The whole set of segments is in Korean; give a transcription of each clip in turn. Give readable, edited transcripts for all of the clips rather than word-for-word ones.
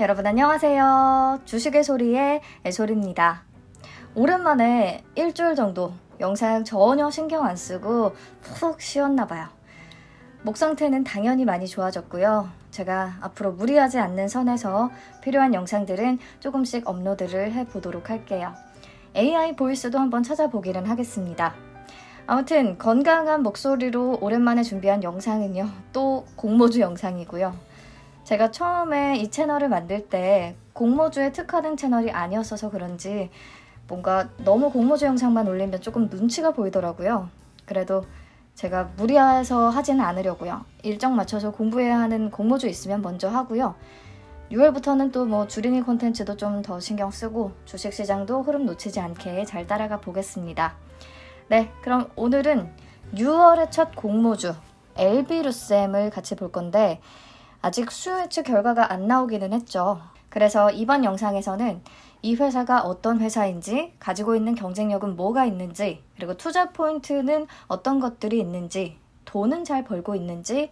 여러분 안녕하세요. 주식의 소리의 애소리입니다. 오랜만에 일주일 정도 영상 전혀 신경 안 쓰고 푹 쉬었나 봐요. 목 상태는 당연히 많이 좋아졌고요. 제가 앞으로 무리하지 않는 선에서 필요한 영상들은 조금씩 업로드를 해보도록 할게요. AI 보이스도 한번 찾아보기는 하겠습니다. 아무튼 건강한 목소리로 오랜만에 준비한 영상은요. 또 공모주 영상이고요. 제가 처음에 이 채널을 만들 때 공모주에 특화된 채널이 아니었어서 그런지 뭔가 너무 공모주 영상만 올리면 조금 눈치가 보이더라고요. 그래도 제가 무리해서 하지는 않으려고요. 일정 맞춰서 공부해야 하는 공모주 있으면 먼저 하고요. 6월부터는 또 뭐 주린이 콘텐츠도 좀 더 신경 쓰고 주식시장도 흐름 놓치지 않게 잘 따라가 보겠습니다. 네, 그럼 오늘은 6월의 첫 공모주 LB루셈을 같이 볼 건데 아직 수요 예측 결과가 안 나오기는 했죠. 그래서 이번 영상에서는 이 회사가 어떤 회사인지, 가지고 있는 경쟁력은 뭐가 있는지, 그리고 투자 포인트는 어떤 것들이 있는지, 돈은 잘 벌고 있는지,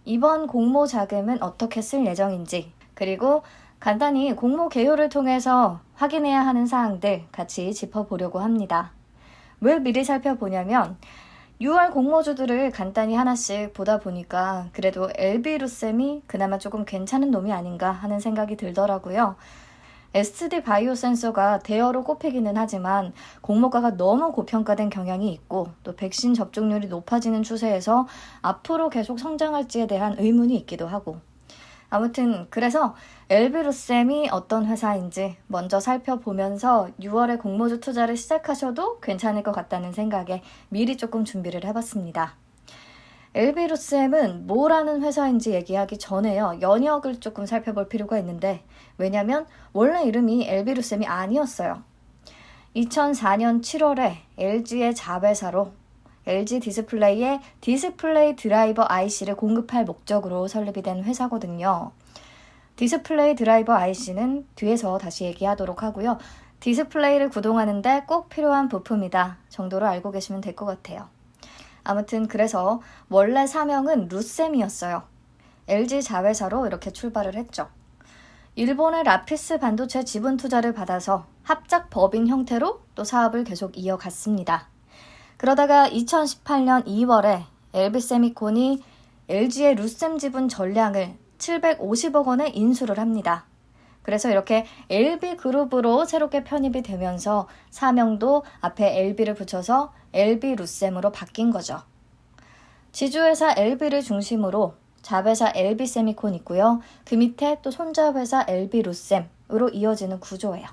이번 공모 자금은 어떻게 쓸 예정인지, 그리고 간단히 공모 개요를 통해서 확인해야 하는 사항들 같이 짚어보려고 합니다. 왜 미리 살펴보냐면 6월 공모주들을 간단히 하나씩 보다 보니까 그래도 LB루셈이 그나마 조금 괜찮은 놈이 아닌가 하는 생각이 들더라고요. SD 바이오 센서가 대여로 꼽히기는 하지만 공모가가 너무 고평가된 경향이 있고 또 백신 접종률이 높아지는 추세에서 앞으로 계속 성장할지에 대한 의문이 있기도 하고 아무튼 그래서 LB루셈이 어떤 회사인지 먼저 살펴보면서 6월에 공모주 투자를 시작하셔도 괜찮을 것 같다는 생각에 미리 조금 준비를 해봤습니다. LB루셈은 뭐라는 회사인지 얘기하기 전에요. 연역을 조금 살펴볼 필요가 있는데 왜냐면 원래 이름이 LB루셈이 아니었어요. 2004년 7월에 LG의 자회사로 LG 디스플레이의 디스플레이 드라이버 IC를 공급할 목적으로 설립이 된 회사거든요. 디스플레이 드라이버 IC는 뒤에서 다시 얘기하도록 하고요. 디스플레이를 구동하는데 꼭 필요한 부품이다 정도로 알고 계시면 될 것 같아요. 아무튼 그래서 원래 사명은 루셈이었어요. LG 자회사로 이렇게 출발을 했죠. 일본의 라피스 반도체 지분 투자를 받아서 합작 법인 형태로 또 사업을 계속 이어갔습니다. 그러다가 2018년 2월에 LB세미콘이 LG의 루셈 지분 전량을 750억 원에 인수를 합니다. 그래서 이렇게 LB그룹으로 새롭게 편입이 되면서 사명도 앞에 LB를 붙여서 LB루셈으로 바뀐 거죠. 지주회사 LB를 중심으로 자회사 LB세미콘 있고요. 그 밑에 또 손자회사 LB루셈으로 이어지는 구조예요.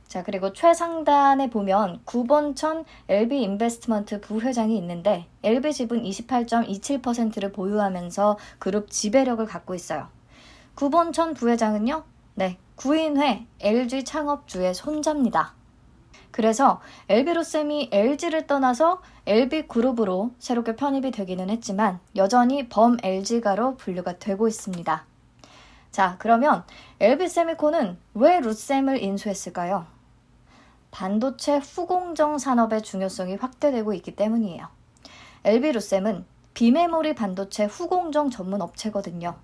자, 그리고 최상단에 보면 구본천 LB인베스트먼트 부회장이 있는데 LB 지분 28.27%를 보유하면서 그룹 지배력을 갖고 있어요. 구본천 부회장은요, 구인회 LG 창업주의 손자입니다. 그래서 LB루셈이 LG를 떠나서 LB그룹으로 새롭게 편입이 되기는 했지만 여전히 범 LG가로 분류가 되고 있습니다. 자, 그러면 LB세미콘은 왜 루셈을 인수했을까요? 반도체 후공정 산업의 중요성이 확대되고 있기 때문이에요. LB루셈은 비메모리 반도체 후공정 전문 업체거든요.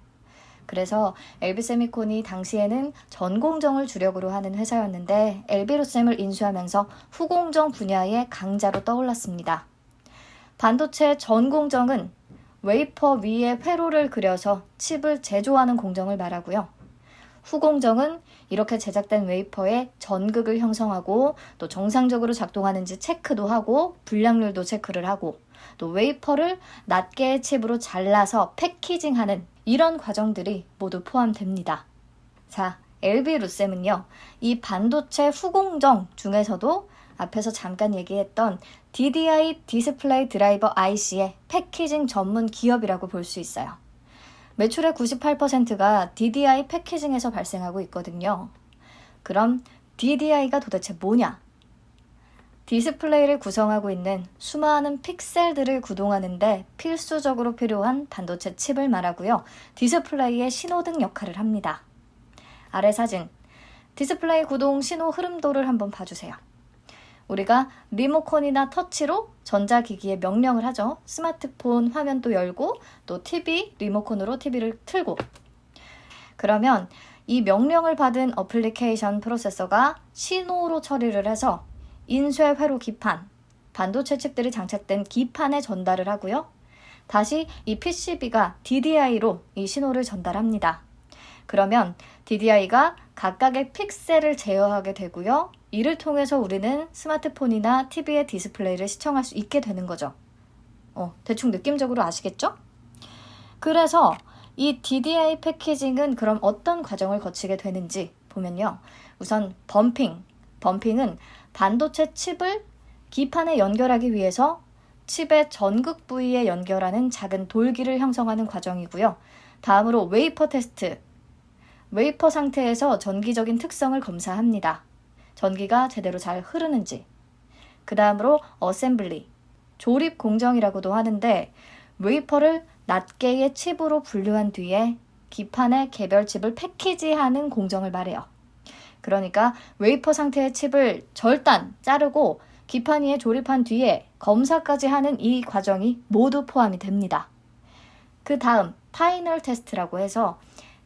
그래서 LB세미콘이 당시에는 전공정을 주력으로 하는 회사였는데 LB루셈을 인수하면서 후공정 분야의 강자로 떠올랐습니다. 반도체 전공정은 웨이퍼 위에 회로를 그려서 칩을 제조하는 공정을 말하고요. 후공정은 이렇게 제작된 웨이퍼에 전극을 형성하고 또 정상적으로 작동하는지 체크도 하고 불량률도 체크를 하고 또 웨이퍼를 낱개의 칩으로 잘라서 패키징하는 이런 과정들이 모두 포함됩니다. 자, LB루셈은요. 이 반도체 후공정 중에서도 앞에서 잠깐 얘기했던 DDI 디스플레이 드라이버 IC의 패키징 전문 기업이라고 볼 수 있어요. 매출의 98%가 DDI 패키징에서 발생하고 있거든요. 그럼 DDI가 도대체 뭐냐? 디스플레이를 구성하고 있는 수많은 픽셀들을 구동하는데 필수적으로 필요한 반도체 칩을 말하고요. 디스플레이의 신호등 역할을 합니다. 아래 사진, 디스플레이 구동 신호 흐름도를 한번 봐주세요. 우리가 리모컨이나 터치로 전자기기에 명령을 하죠. 스마트폰 화면도 열고 또 TV 리모컨으로 TV를 틀고 그러면 이 명령을 받은 어플리케이션 프로세서가 신호로 처리를 해서 인쇄 회로 기판, 반도체 칩들이 장착된 기판에 전달을 하고요. 다시 이 PCB가 DDI로 이 신호를 전달합니다. 그러면 DDI가 각각의 픽셀을 제어하게 되고요. 이를 통해서 우리는 스마트폰이나 TV의 디스플레이를 시청할 수 있게 되는 거죠. 대충 느낌적으로 아시겠죠? 그래서 이 DDI 패키징은 그럼 어떤 과정을 거치게 되는지 보면요. 우선 범핑은 반도체 칩을 기판에 연결하기 위해서 칩의 전극 부위에 연결하는 작은 돌기를 형성하는 과정이고요. 다음으로 웨이퍼 테스트. 웨이퍼 상태에서 전기적인 특성을 검사합니다. 전기가 제대로 잘 흐르는지. 그 다음으로 어셈블리. 조립 공정이라고도 하는데 웨이퍼를 낱개의 칩으로 분류한 뒤에 기판의 개별 칩을 패키지하는 공정을 말해요. 그러니까 웨이퍼 상태의 칩을 절단 자르고 기판 위에 조립한 뒤에 검사까지 하는 이 과정이 모두 포함이 됩니다. 그 다음 파이널 테스트라고 해서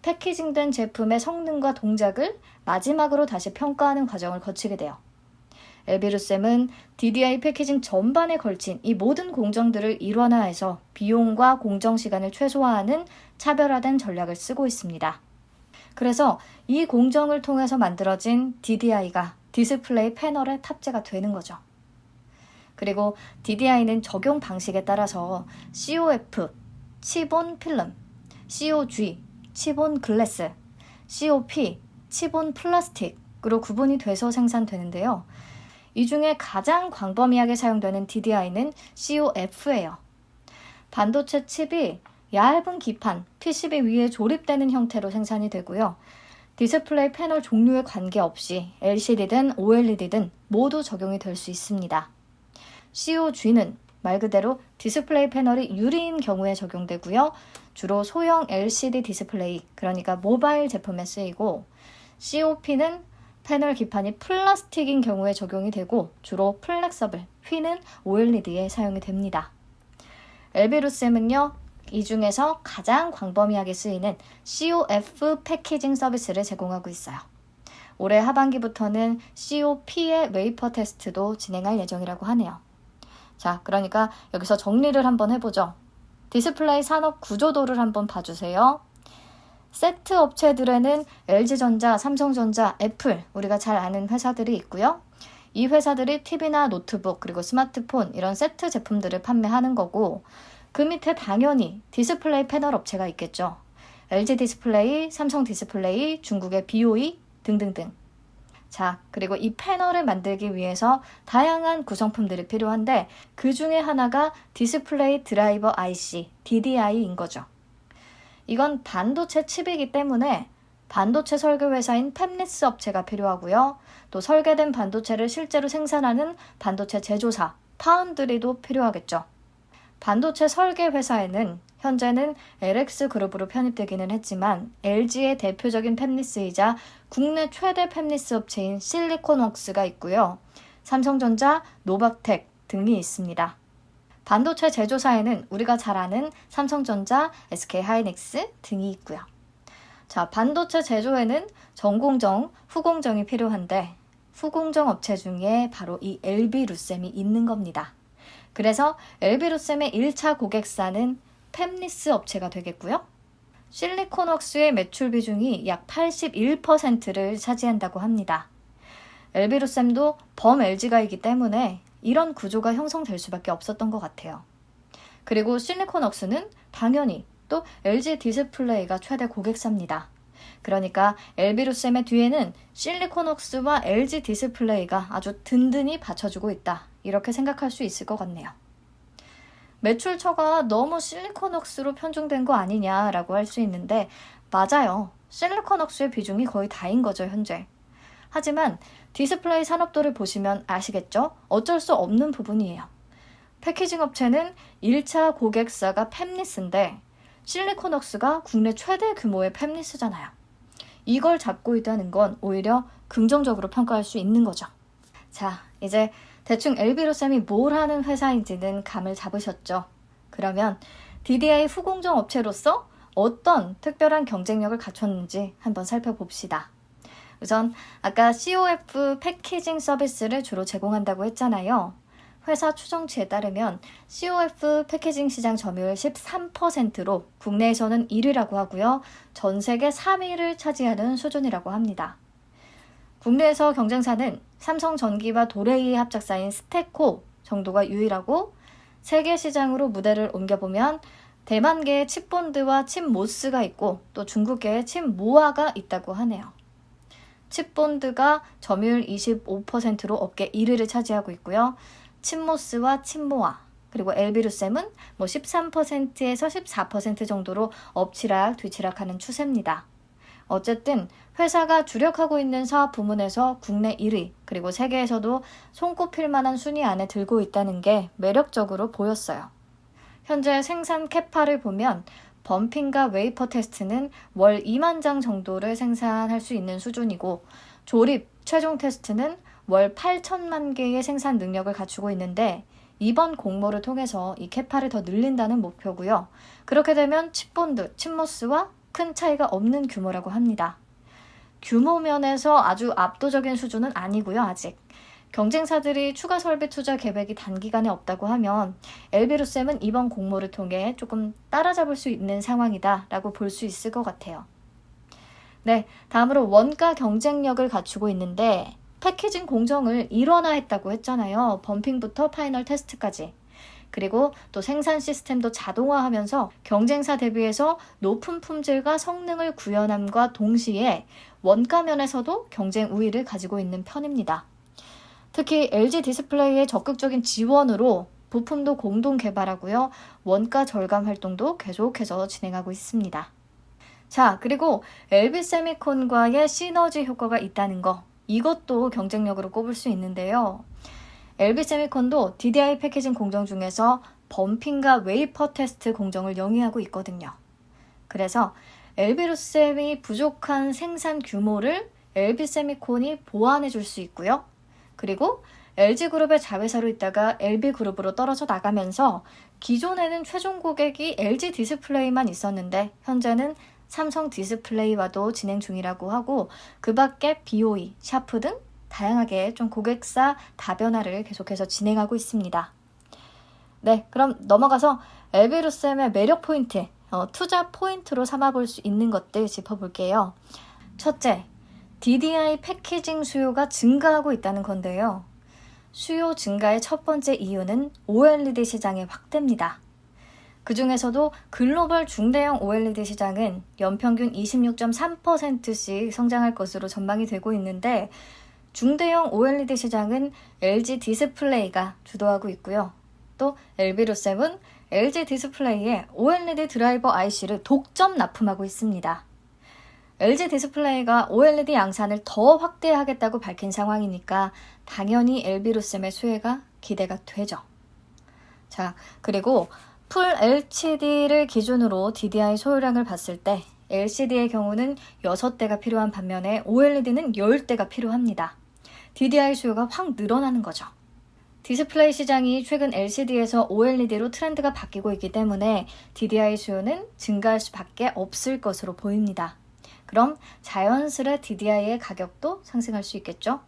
패키징된 제품의 성능과 동작을 마지막으로 다시 평가하는 과정을 거치게 돼요. 엘비루셈은 DDI 패키징 전반에 걸친 이 모든 공정들을 일원화해서 비용과 공정 시간을 최소화하는 차별화된 전략을 쓰고 있습니다. 그래서 이 공정을 통해서 만들어진 DDI가 디스플레이 패널에 탑재가 되는 거죠. 그리고 DDI는 적용 방식에 따라서 COF, 칩온 필름, COG, 칩온 글래스, COP, 칩온 플라스틱으로 구분이 돼서 생산되는데요. 이 중에 가장 광범위하게 사용되는 DDI는 COF예요. 반도체 칩이 얇은 기판, PCB 위에 조립되는 형태로 생산이 되고요. 디스플레이 패널 종류에 관계없이 LCD든 OLED든 모두 적용이 될 수 있습니다. COG는 말 그대로 디스플레이 패널이 유리인 경우에 적용되고요. 주로 소형 LCD 디스플레이, 그러니까 모바일 제품에 쓰이고 COP는 패널 기판이 플라스틱인 경우에 적용이 되고 주로 플렉서블, 휘는 OLED에 사용이 됩니다. 엘비루셈은요, 이 중에서 가장 광범위하게 쓰이는 COF 패키징 서비스를 제공하고 있어요. 올해 하반기부터는 COP의 웨이퍼 테스트도 진행할 예정이라고 하네요. 자, 그러니까 여기서 정리를 한번 해보죠. 디스플레이 산업 구조도를 한번 봐주세요. 세트 업체들에는 LG전자, 삼성전자, 애플, 우리가 잘 아는 회사들이 있고요. 이 회사들이 TV나 노트북, 그리고 스마트폰 이런 세트 제품들을 판매하는 거고, 그 밑에 당연히 디스플레이 패널 업체가 있겠죠. LG 디스플레이, 삼성 디스플레이, 중국의 BOE 등등등. 자, 그리고 이 패널을 만들기 위해서 다양한 구성품들이 필요한데 그 중에 하나가 디스플레이 드라이버 IC, DDI인 거죠. 이건 반도체 칩이기 때문에 반도체 설계 회사인 팹리스 업체가 필요하고요. 또 설계된 반도체를 실제로 생산하는 반도체 제조사, 파운드리도 필요하겠죠. 반도체 설계 회사에는 현재는 LX 그룹으로 편입되기는 했지만 LG의 대표적인 팹리스이자 국내 최대 팹리스 업체인 실리콘웍스가 있고요. 삼성전자, 노바텍 등이 있습니다. 반도체 제조사에는 우리가 잘 아는 삼성전자, SK하이닉스 등이 있고요. 자, 반도체 제조에는 전공정, 후공정이 필요한데 후공정 업체 중에 바로 이 엘비루셈이 있는 겁니다. 그래서 엘비루셈의 1차 고객사는 팹리스 업체가 되겠고요. 실리콘웍스의 매출 비중이 약 81%를 차지한다고 합니다. 엘비루셈도 범 LG가이기 때문에 이런 구조가 형성될 수밖에 없었던 것 같아요. 그리고 실리콘웍스는 당연히 또 LG 디스플레이가 최대 고객사입니다. 그러니까 엘비루셈의 뒤에는 실리콘웍스와 LG 디스플레이가 아주 든든히 받쳐주고 있다. 이렇게 생각할 수 있을 것 같네요. 매출처가 너무 실리콘웍스로 편중된 거 아니냐라고 할 수 있는데 맞아요. 실리콘웍스의 비중이 거의 다인 거죠, 현재. 하지만 디스플레이 산업도를 보시면 아시겠죠? 어쩔 수 없는 부분이에요. 패키징 업체는 1차 고객사가 팹리스인데 실리콘웍스가 국내 최대 규모의 팹리스잖아요. 이걸 잡고 있다는 건 오히려 긍정적으로 평가할 수 있는 거죠. 자, 이제 대충 엘비루셈이 뭘 하는 회사인지는 감을 잡으셨죠? 그러면 DDI 후공정 업체로서 어떤 특별한 경쟁력을 갖췄는지 한번 살펴봅시다. 우선 아까 COF 패키징 서비스를 주로 제공한다고 했잖아요. 회사 추정치에 따르면 COF 패키징 시장 점유율 13%로 국내에서는 1위라고 하고요. 전 세계 3위를 차지하는 수준이라고 합니다. 국내에서 경쟁사는 삼성전기와 도레이의 합작사인 스테코 정도가 유일하고 세계 시장으로 무대를 옮겨보면 대만계의 칩본드와 칩모스가 있고 또 중국계의 칩모아가 있다고 하네요. 칩본드가 점유율 25%로 업계 1위를 차지하고 있고요. 칩모스와 칩모아 그리고 엘비루셈은 13%에서 14% 정도로 엎치락 뒤치락하는 추세입니다. 어쨌든 회사가 주력하고 있는 사업 부문에서 국내 1위 그리고 세계에서도 손꼽힐 만한 순위 안에 들고 있다는 게 매력적으로 보였어요. 현재 생산 캐파를 보면 범핑과 웨이퍼 테스트는 월 2만 장 정도를 생산할 수 있는 수준이고 조립, 최종 테스트는 월 8천만 개의 생산 능력을 갖추고 있는데 이번 공모를 통해서 이 캐파를 더 늘린다는 목표고요. 그렇게 되면 칩본드, 칩모스와 큰 차이가 없는 규모라고 합니다. 규모 면에서 아주 압도적인 수준은 아니고요. 아직. 경쟁사들이 추가 설비 투자 계획이 단기간에 없다고 하면 엘비루셈은 이번 공모를 통해 조금 따라잡을 수 있는 상황이다라고 볼 수 있을 것 같아요. 네, 다음으로 원가 경쟁력을 갖추고 있는데 패키징 공정을 일원화했다고 했잖아요. 범핑부터 파이널 테스트까지. 그리고 또 생산 시스템도 자동화하면서 경쟁사 대비해서 높은 품질과 성능을 구현함과 동시에 원가 면에서도 경쟁 우위를 가지고 있는 편입니다. 특히 LG 디스플레이의 적극적인 지원으로 부품도 공동 개발하고요. 원가 절감 활동도 계속해서 진행하고 있습니다. 자, 그리고 LB세미콘과의 시너지 효과가 있다는 거. 이것도 경쟁력으로 꼽을 수 있는데요. LB세미콘도 DDI 패키징 공정 중에서 범핑과 웨이퍼 테스트 공정을 영위하고 있거든요. 그래서 LB루셈이 부족한 생산 규모를 LB세미콘이 보완해 줄 수 있고요. 그리고 LG그룹의 자회사로 있다가 LB그룹으로 떨어져 나가면서 기존에는 최종 고객이 LG 디스플레이만 있었는데 현재는 삼성 디스플레이와도 진행 중이라고 하고 그 밖에 BOE, 샤프 등 다양하게 좀 고객사 다변화를 계속해서 진행하고 있습니다. 네, 그럼 넘어가서 엘비루셈의 매력 포인트, 투자 포인트로 삼아볼 수 있는 것들 짚어볼게요. 첫째, DDI 패키징 수요가 증가하고 있다는 건데요. 수요 증가의 첫 번째 이유는 OLED 시장의 확대입니다. 그 중에서도 글로벌 중대형 OLED 시장은 연평균 26.3%씩 성장할 것으로 전망이 되고 있는데 중대형 OLED 시장은 LG 디스플레이가 주도하고 있고요. 또 엘비루셈은 LG 디스플레이에 OLED 드라이버 IC를 독점 납품하고 있습니다. LG 디스플레이가 OLED 양산을 더 확대하겠다고 밝힌 상황이니까 당연히 엘비루셈의 수혜가 기대가 되죠. 자, 그리고 풀 LCD를 기준으로 DDI 소요량을 봤을 때 LCD의 경우는 6대가 필요한 반면에 OLED는 10대가 필요합니다. DDI 수요가 확 늘어나는 거죠. 디스플레이 시장이 최근 LCD에서 OLED로 트렌드가 바뀌고 있기 때문에 DDI 수요는 증가할 수밖에 없을 것으로 보입니다. 그럼 자연스레 DDI의 가격도 상승할 수 있겠죠?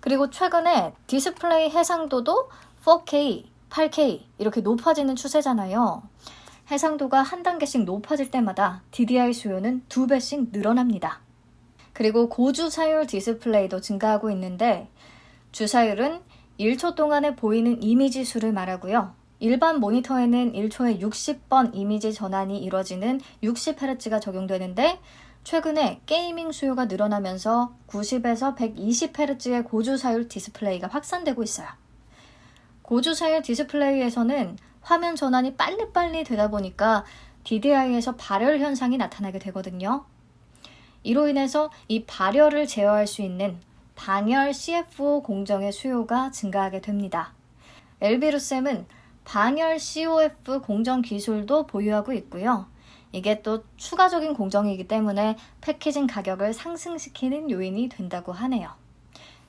그리고 최근에 디스플레이 해상도도 4K, 8K 이렇게 높아지는 추세잖아요. 해상도가 한 단계씩 높아질 때마다 DDI 수요는 2배씩 늘어납니다. 그리고 고주사율 디스플레이도 증가하고 있는데 주사율은 1초 동안에 보이는 이미지 수를 말하고요. 일반 모니터에는 1초에 60번 이미지 전환이 이루어지는 60Hz가 적용되는데 최근에 게이밍 수요가 늘어나면서 90에서 120Hz의 고주사율 디스플레이가 확산되고 있어요. 고주사율 디스플레이에서는 화면 전환이 빨리빨리 되다 보니까 DDI에서 발열 현상이 나타나게 되거든요. 이로 인해서 이 발열을 제어할 수 있는 방열 CFO 공정의 수요가 증가하게 됩니다. 엘비루셈은 방열 COF 공정 기술도 보유하고 있고요. 이게 또 추가적인 공정이기 때문에 패키징 가격을 상승시키는 요인이 된다고 하네요.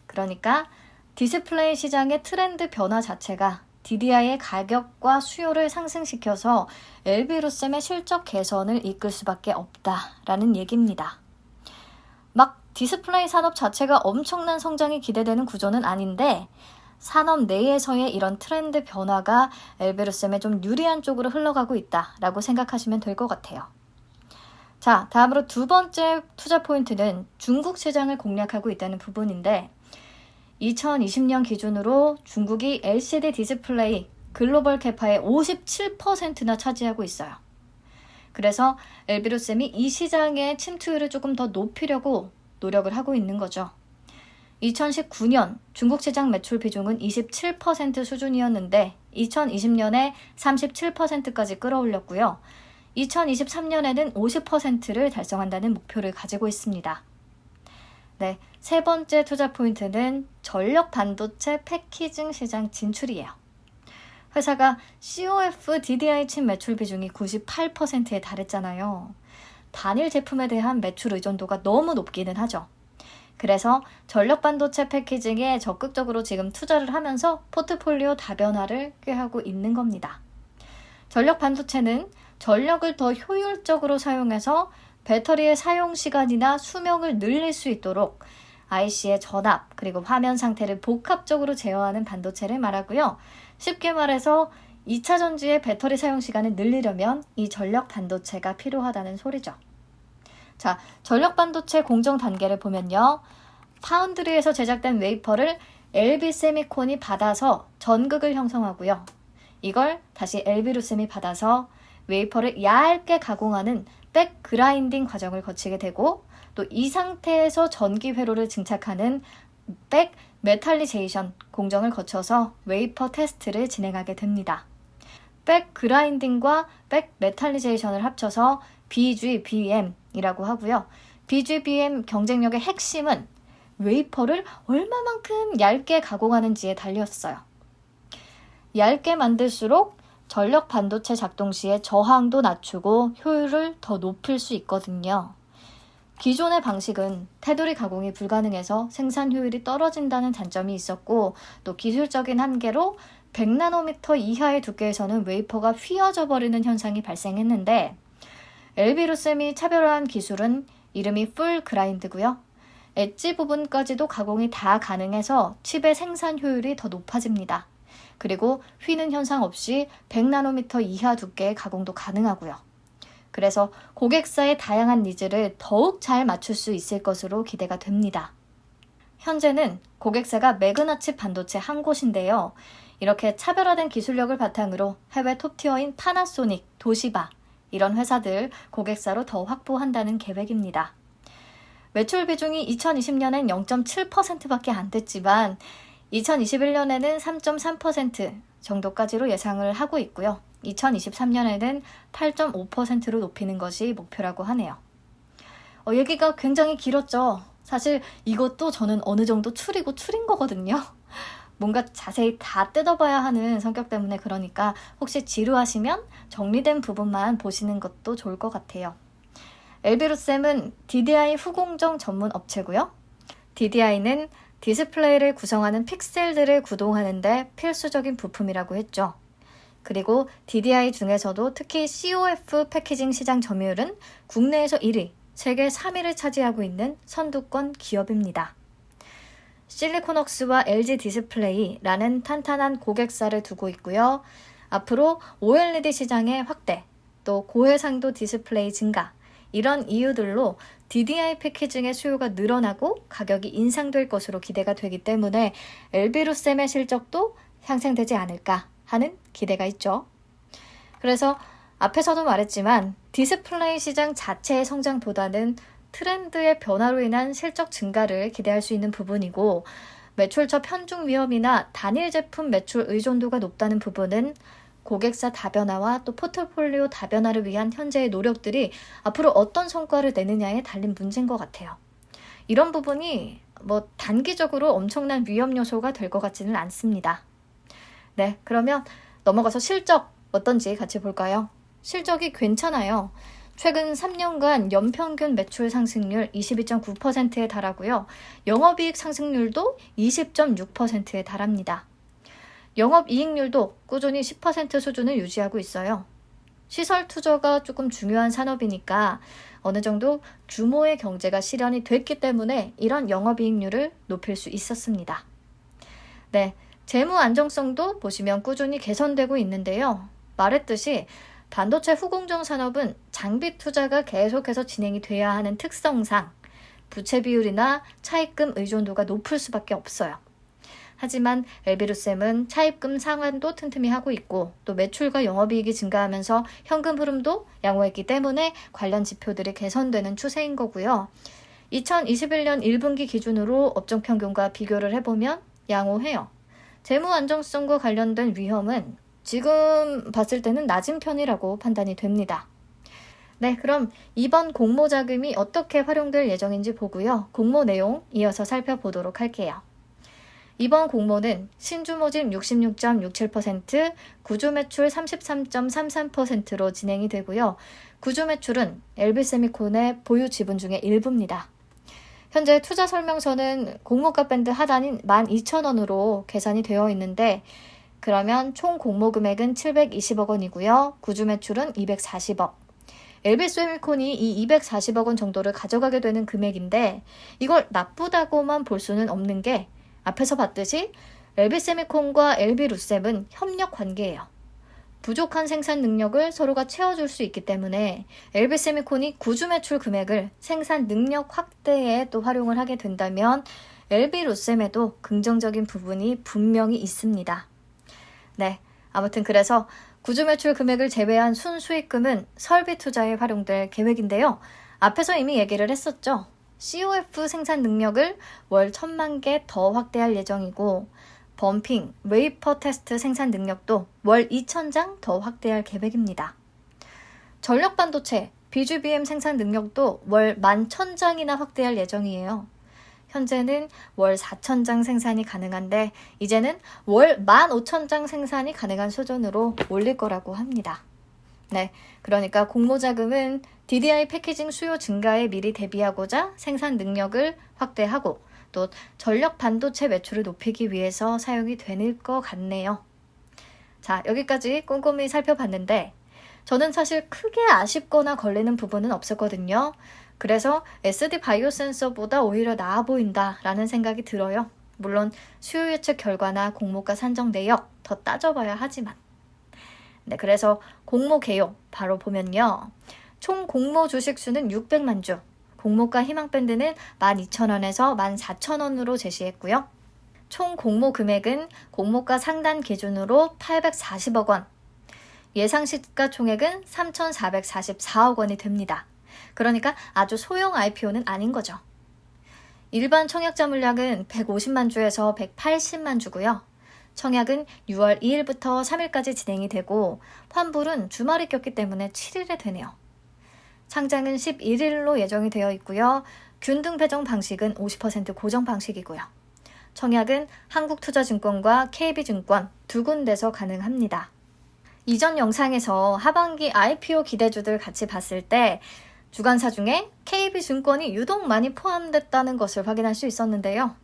그러니까 디스플레이 시장의 트렌드 변화 자체가 DDI의 가격과 수요를 상승시켜서 LB로셈의 실적 개선을 이끌 수밖에 없다라는 얘기입니다. 막 디스플레이 산업 자체가 엄청난 성장이 기대되는 구조는 아닌데 산업 내에서의 이런 트렌드 변화가 엘베로셈에 좀 유리한 쪽으로 흘러가고 있다라고 생각하시면 될 것 같아요. 자, 다음으로 두 번째 투자 포인트는 중국 시장을 공략하고 있다는 부분인데 2020년 기준으로 중국이 LCD 디스플레이 글로벌 캐파의 57%나 차지하고 있어요. 그래서 엘비로셈이 이 시장의 침투율을 조금 더 높이려고 노력을 하고 있는 거죠. 2019년 중국 시장 매출 비중은 27% 수준이었는데 2020년에 37%까지 끌어올렸고요. 2023년에는 50%를 달성한다는 목표를 가지고 있습니다. 네, 세 번째 투자 포인트는 전력 반도체 패키징 시장 진출이에요. 회사가 COF DDI 칩 매출 비중이 98%에 달했잖아요. 단일 제품에 대한 매출 의존도가 너무 높기는 하죠. 그래서 전력 반도체 패키징에 적극적으로 지금 투자를 하면서 포트폴리오 다변화를 꾀하고 있는 겁니다. 전력 반도체는 전력을 더 효율적으로 사용해서 배터리의 사용 시간이나 수명을 늘릴 수 있도록 IC의 전압 그리고 화면 상태를 복합적으로 제어하는 반도체를 말하고요. 쉽게 말해서 2차 전지의 배터리 사용 시간을 늘리려면 이 전력 반도체가 필요하다는 소리죠. 자, 전력 반도체 공정 단계를 보면요. 파운드리에서 제작된 웨이퍼를 LB 세미콘이 받아서 전극을 형성하고요. 이걸 다시 LB루셈이 받아서 웨이퍼를 얇게 가공하는 백 그라인딩 과정을 거치게 되고 또 이 상태에서 전기 회로를 증착하는 백 메탈리제이션 공정을 거쳐서 웨이퍼 테스트를 진행하게 됩니다. 백 그라인딩과 백 메탈리제이션을 합쳐서 BGBM이라고 하고요. BGBM 경쟁력의 핵심은 웨이퍼를 얼마만큼 얇게 가공하는지에 달렸어요. 얇게 만들수록 전력 반도체 작동 시에 저항도 낮추고 효율을 더 높일 수 있거든요. 기존의 방식은 테두리 가공이 불가능해서 생산 효율이 떨어진다는 단점이 있었고 또 기술적인 한계로 100나노미터 이하의 두께에서는 웨이퍼가 휘어져 버리는 현상이 발생했는데 엘비루셈이 차별화한 기술은 이름이 풀 그라인드고요. 엣지 부분까지도 가공이 다 가능해서 칩의 생산 효율이 더 높아집니다. 그리고 휘는 현상 없이 100나노미터 이하 두께의 가공도 가능하고요. 그래서 고객사의 다양한 니즈를 더욱 잘 맞출 수 있을 것으로 기대가 됩니다. 현재는 고객사가 매그나칩 반도체 한 곳인데요. 이렇게 차별화된 기술력을 바탕으로 해외 톱티어인 파나소닉, 도시바 이런 회사들 고객사로 더 확보한다는 계획입니다. 매출 비중이 2020년엔 0.7%밖에 안 됐지만 2021년에는 3.3% 정도까지로 예상을 하고 있고요. 2023년에는 8.5%로 높이는 것이 목표라고 하네요. 얘기가 굉장히 길었죠. 사실 이것도 저는 어느 정도 추린 거거든요. 뭔가 자세히 다 뜯어봐야 하는 성격 때문에 그러니까 혹시 지루하시면 정리된 부분만 보시는 것도 좋을 것 같아요. 엘비루셈은 DDI 후공정 전문 업체고요. DDI는 디스플레이를 구성하는 픽셀들을 구동하는데 필수적인 부품이라고 했죠. 그리고 DDI 중에서도 특히 COF 패키징 시장 점유율은 국내에서 1위, 세계 3위를 차지하고 있는 선두권 기업입니다. 실리콘웍스와 LG 디스플레이라는 탄탄한 고객사를 두고 있고요. 앞으로 OLED 시장의 확대, 또 고해상도 디스플레이 증가, 이런 이유들로 DDI 패키징의 수요가 늘어나고 가격이 인상될 것으로 기대가 되기 때문에 엘비루셈의 실적도 향상되지 않을까 하는 기대가 있죠. 그래서 앞에서도 말했지만 디스플레이 시장 자체의 성장보다는 트렌드의 변화로 인한 실적 증가를 기대할 수 있는 부분이고 매출처 편중 위험이나 단일 제품 매출 의존도가 높다는 부분은 고객사 다변화와 또 포트폴리오 다변화를 위한 현재의 노력들이 앞으로 어떤 성과를 내느냐에 달린 문제인 것 같아요. 이런 부분이 단기적으로 엄청난 위험 요소가 될 것 같지는 않습니다. 네, 그러면 넘어가서 실적 어떤지 같이 볼까요? 실적이 괜찮아요. 최근 3년간 연평균 매출 상승률 22.9%에 달하고요. 영업이익 상승률도 20.6%에 달합니다. 영업이익률도 꾸준히 10% 수준을 유지하고 있어요. 시설 투자가 조금 중요한 산업이니까 어느 정도 규모의 경제가 실현이 됐기 때문에 이런 영업이익률을 높일 수 있었습니다. 네, 재무 안정성도 보시면 꾸준히 개선되고 있는데요. 말했듯이 반도체 후공정 산업은 장비 투자가 계속해서 진행이 돼야 하는 특성상 부채 비율이나 차입금 의존도가 높을 수밖에 없어요. 하지만 엘비루셈은 차입금 상환도 튼튼히 하고 있고 또 매출과 영업이익이 증가하면서 현금 흐름도 양호했기 때문에 관련 지표들이 개선되는 추세인 거고요. 2021년 1분기 기준으로 업종 평균과 비교를 해보면 양호해요. 재무 안정성과 관련된 위험은 지금 봤을 때는 낮은 편이라고 판단이 됩니다. 네, 그럼 이번 공모 자금이 어떻게 활용될 예정인지 보고요. 공모 내용 이어서 살펴보도록 할게요. 이번 공모는 신주 모집 66.67%, 구주 매출 33.33%로 진행이 되고요. 구주 매출은 LB세미콘의 보유 지분 중에 일부입니다. 현재 투자 설명서는 공모가 밴드 하단인 12,000원으로 계산이 되어 있는데 그러면 총 공모 금액은 720억 원이고요. 구주 매출은 240억. LB세미콘이 이 240억 원 정도를 가져가게 되는 금액인데 이걸 나쁘다고만 볼 수는 없는 게 앞에서 봤듯이 LB세미콘과 LB루셈은 협력 관계예요. 부족한 생산 능력을 서로가 채워줄 수 있기 때문에 LB세미콘이 구주 매출 금액을 생산 능력 확대에 또 활용을 하게 된다면 LB루셈에도 긍정적인 부분이 분명히 있습니다. 네, 아무튼 그래서 구주 매출 금액을 제외한 순수익금은 설비 투자에 활용될 계획인데요. 앞에서 이미 얘기를 했었죠. COF 생산 능력을 월 1000만 개 더 확대할 예정이고 범핑, 웨이퍼 테스트 생산 능력도 월 2000장 더 확대할 계획입니다. 전력 반도체, BGBM 생산 능력도 월 11,000장이나 확대할 예정이에요. 현재는 월 4,000장 생산이 가능한데 이제는 월 15,000장 생산이 가능한 수준으로 올릴 거라고 합니다. 네, 그러니까 공모자금은 DDI 패키징 수요 증가에 미리 대비하고자 생산 능력을 확대하고 또 전력 반도체 매출을 높이기 위해서 사용이 되는 것 같네요. 자, 여기까지 꼼꼼히 살펴봤는데 저는 사실 크게 아쉽거나 걸리는 부분은 없었거든요. 그래서 SD 바이오 센서보다 오히려 나아 보인다라는 생각이 들어요. 물론 수요 예측 결과나 공모가 산정 내역 더 따져봐야 하지만 네, 그래서 공모 개요 바로 보면요. 총 공모 주식 수는 600만 주, 공모가 희망밴드는 12,000원에서 14,000원으로 제시했고요. 총 공모 금액은 공모가 상단 기준으로 840억 원, 예상 시가총액은 3,444억 원이 됩니다. 그러니까 아주 소형 IPO는 아닌 거죠. 일반 청약자 물량은 150만 주에서 180만 주고요. 청약은 6월 2일부터 3일까지 진행이 되고 환불은 주말이 꼈기 때문에 7일에 되네요. 상장은 11일로 예정이 되어 있고요. 균등 배정 방식은 50% 고정 방식이고요. 청약은 한국투자증권과 KB증권 두 군데서 가능합니다. 이전 영상에서 하반기 IPO 기대주들 같이 봤을 때 주간사 중에 KB증권이 유독 많이 포함됐다는 것을 확인할 수 있었는데요.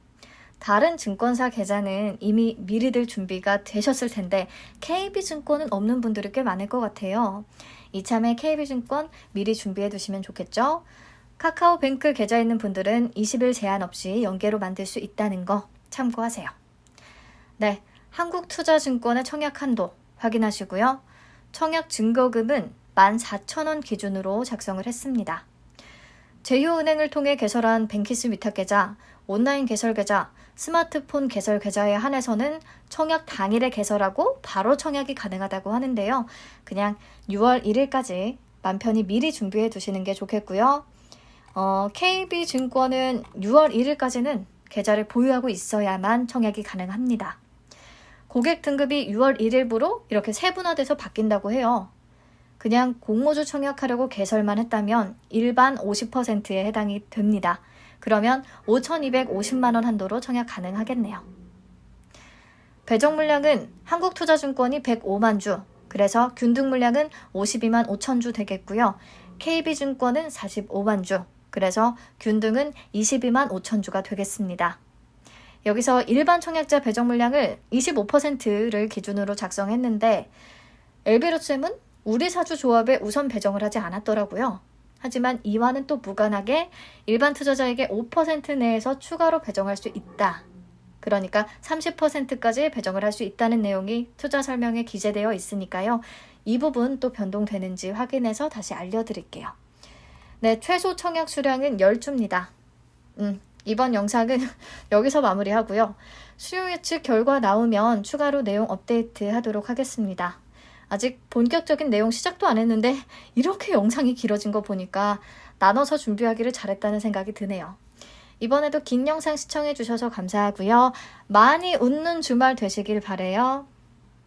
다른 증권사 계좌는 이미 미리들 준비가 되셨을 텐데 KB증권은 없는 분들이 꽤 많을 것 같아요. 이참에 KB증권 미리 준비해 두시면 좋겠죠? 카카오뱅크 계좌 있는 분들은 20일 제한 없이 연계로 만들 수 있다는 거 참고하세요. 네, 한국투자증권의 청약 한도 확인하시고요. 청약 증거금은 14,000원 기준으로 작성을 했습니다. 제휴은행을 통해 개설한 뱅키스 위탁계좌, 온라인 개설 계좌, 스마트폰 개설 계좌에 한해서는 청약 당일에 개설하고 바로 청약이 가능하다고 하는데요. 그냥 6월 1일까지 맘 편히 미리 준비해 두시는 게 좋겠고요. KB증권은 6월 1일까지는 계좌를 보유하고 있어야만 청약이 가능합니다. 고객 등급이 6월 1일부로 이렇게 세분화돼서 바뀐다고 해요. 그냥 공모주 청약하려고 개설만 했다면 일반 50%에 해당이 됩니다. 그러면 5,250만 원 한도로 청약 가능하겠네요. 배정 물량은 한국투자증권이 105만 주, 그래서 균등 물량은 52만 5천 주 되겠고요. KB증권은 45만 주, 그래서 균등은 22만 5천 주가 되겠습니다. 여기서 일반 청약자 배정 물량을 25%를 기준으로 작성했는데 엘비루셈은 우리 사주 조합에 우선 배정을 하지 않았더라고요. 하지만 이와는 또 무관하게 일반 투자자에게 5% 내에서 추가로 배정할 수 있다. 그러니까 30%까지 배정을 할 수 있다는 내용이 투자 설명에 기재되어 있으니까요. 이 부분 또 변동되는지 확인해서 다시 알려드릴게요. 네, 최소 청약 수량은 10주입니다. 이번 영상은 여기서 마무리하고요. 수요 예측 결과 나오면 추가로 내용 업데이트 하도록 하겠습니다. 아직 본격적인 내용 시작도 안 했는데 이렇게 영상이 길어진 거 보니까 나눠서 준비하기를 잘했다는 생각이 드네요. 이번에도 긴 영상 시청해 주셔서 감사하고요. 많이 웃는 주말 되시길 바래요.